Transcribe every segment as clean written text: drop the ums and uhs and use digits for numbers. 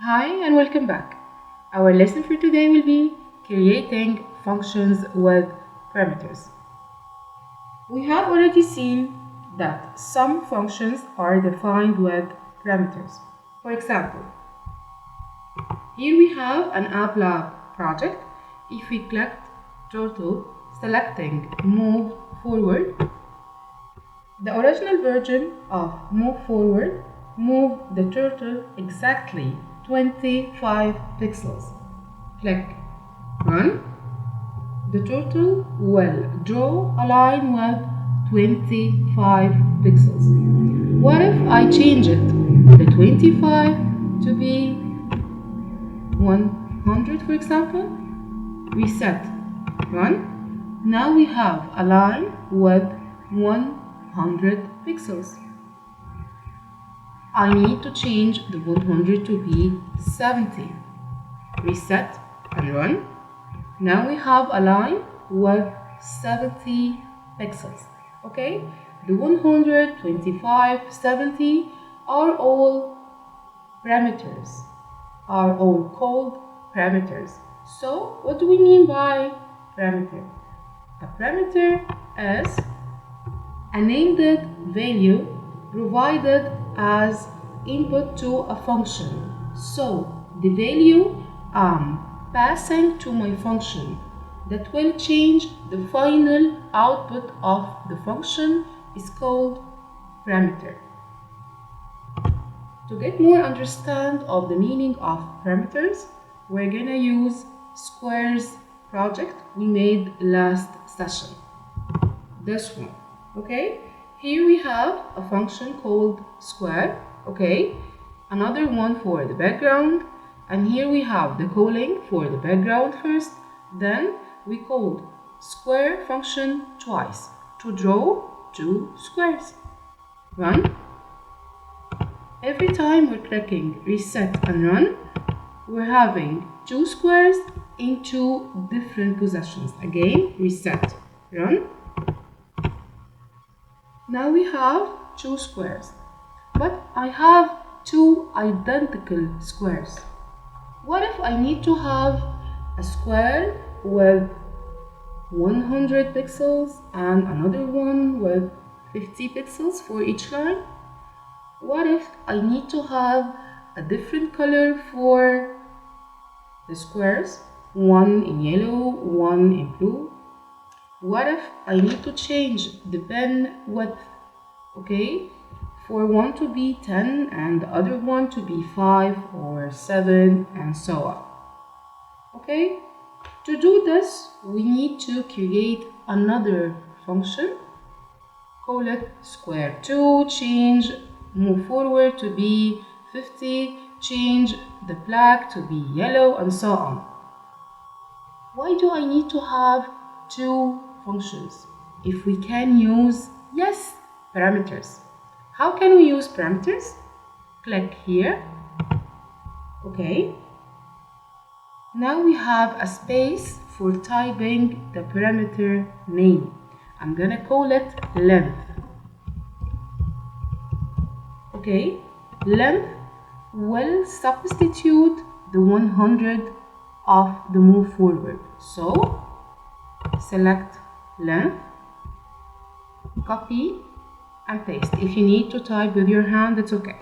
Hi and welcome back. Our lesson for today will be creating functions with parameters. We have already seen that some functions are defined with parameters. For example, here we have an AppLab project. If we click Turtle, selecting Move Forward, the original version of Move Forward moved the turtle exactly 25 pixels. Click Run. The turtle will draw a line with 25 pixels. What if I change it, the 25 to be 100 for example? Reset. Run. Now we have a line with 100 pixels. I need to change the 100 to be 70. Reset and run. Now we have a line with 70 pixels. Okay, the 100, 25, 70 are all parameters, are all called parameters. So what do we mean by parameter? A parameter is a named value provided as input to a function. So the value passing to my function that will change the final output of the function is called parameter. To get more understand of the meaning of parameters, we're gonna use squares project we made last session. This one, okay? Here we have a function called square, okay? Another one for the background, and here we have the calling for the background first, then we called square function twice to draw two squares. Run. Every time we're clicking reset and run, we're having two squares in two different positions. Again, reset, run. Now we have two squares, but I have two identical squares. What if I need to have a square with 100 pixels and another one with 50 pixels for each line? What if I need to have a different color for the squares, one in yellow, one in blue? What if I need to change the pen width, okay, for one to be 10 and the other one to be 5 or 7 and so on? Okay, to do this we need to create another function, call it square2, change move forward to be 50, change the black to be yellow and so on. Why do I need to have two functions if we can use, yes, parameters? How can we use parameters? Click here. Okay. Now we have a space for typing the parameter name. I'm gonna call it length. Okay, length will substitute the 100 of the move forward. So select length, copy and paste. If you need to type with your hand, it's okay.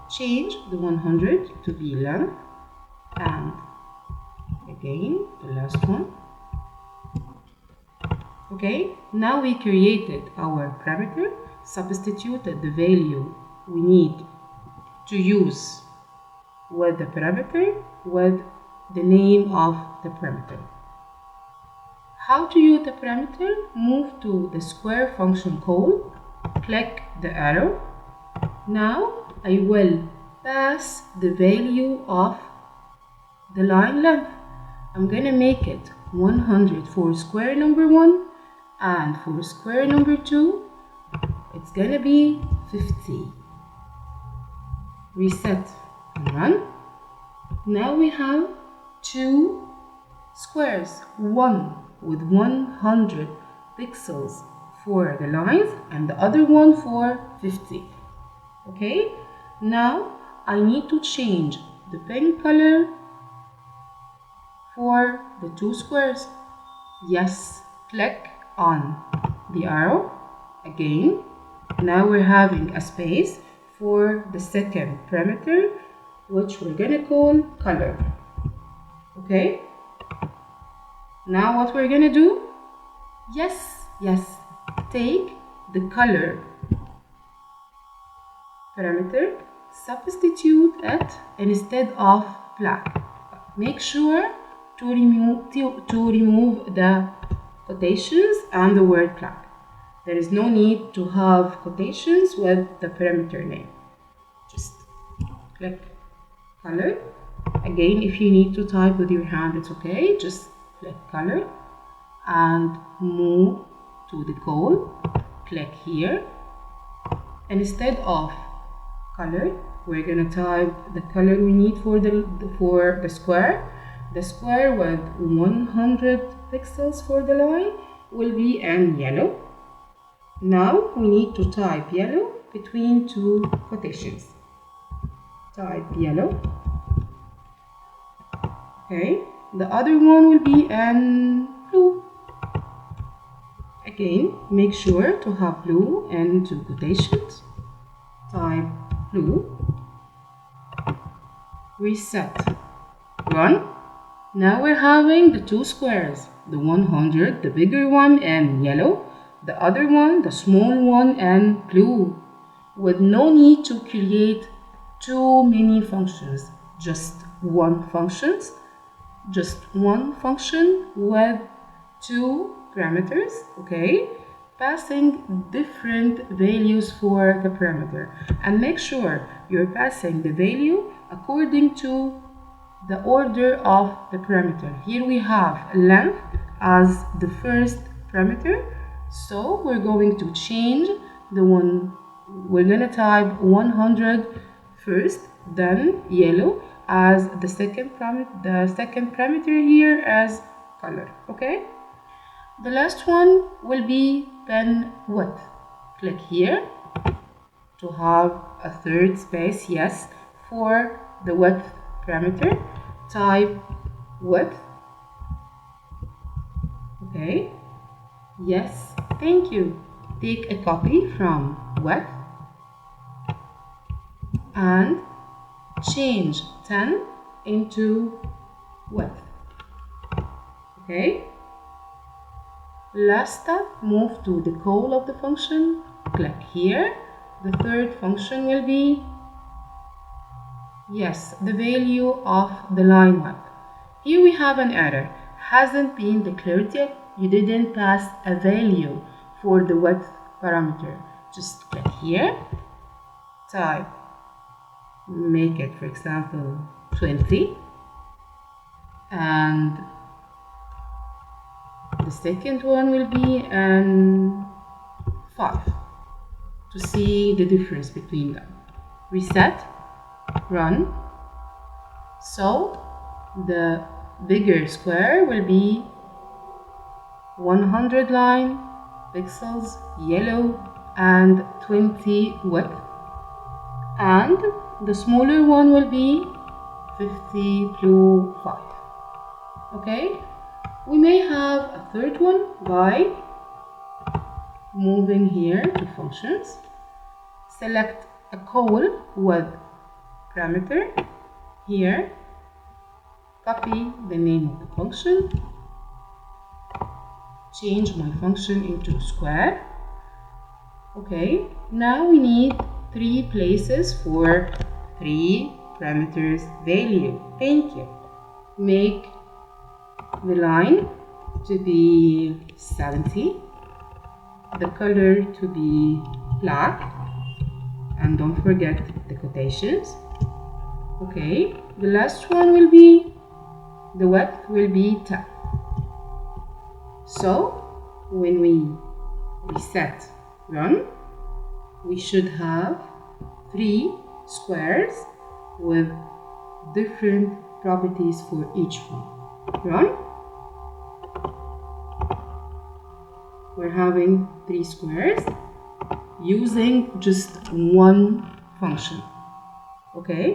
Change the 100 to be length and again the last one. Okay, now we created our parameter, substituted the value we need to use with the parameter with the name of the parameter. How to use the parameter? Move to the square function call, click the arrow. Now I will pass the value of the line length. I'm gonna make it 100 for square number 1 and for square number 2 it's gonna be 50. Reset and run. Now we have two squares, one with 100 pixels for the lines and the other one for 50. Okay, now I need to change the pen color for the two squares. Yes, click on the arrow again. Now we're having a space for the second parameter, which we're gonna call color. Okay, now what we're gonna do, yes, take the color parameter, substitute it instead of black. Make sure to remove the quotations and the word black. There is no need to have quotations with the parameter name. Just click color. Again, if you need to type with your hand, it's okay. Just click color and move to the call. Click here. Instead of color, we're gonna type the color we need for the square. The square with 100 pixels for the line will be in yellow. Now we need to type yellow between two quotations. Type yellow. Okay, the other one will be in blue. Again, make sure to have blue in two quotations. Type blue. Reset. Run. Now we're having the two squares. The 100, the bigger one, in yellow. The other one, the small one, in blue. With no need to create too many functions. Just one function with two parameters, okay, passing different values for the parameter, and make sure you're passing the value according to the order of the parameter. Here we have length as the first parameter, so we're going to change the one. We're gonna type 100 first, then yellow as the second parameter here as color. Okay, the last one will be pen width. Click here to have a third space. Yes, for the width parameter, type width. Okay, yes, thank you. Take a copy from width and change 10 into width. Okay, last step, move to the call of the function. Click here. The third function will be, yes, the value of the line width. Here we have an error, hasn't been declared yet. You didn't pass a value for the width parameter. Just click here, type, make it for example 20, and the second one will be 5 to see the difference between them. Reset, run. So the bigger square will be 100 line pixels, yellow, and 20 width, and the smaller one will be 50 blue 5. Okay, we may have a third one by moving here to functions, select a call with parameter here, copy the name of the function, change my function into square. Okay, now we need 3 places for 3 parameters value. Thank you. Make the line to be 70, the color to be black, and don't forget the quotations. Okay, the last one will be, the width will be 10. So when we reset run, we should have 3 squares with different properties for each one. Run. We're having 3 squares using just one function. Okay,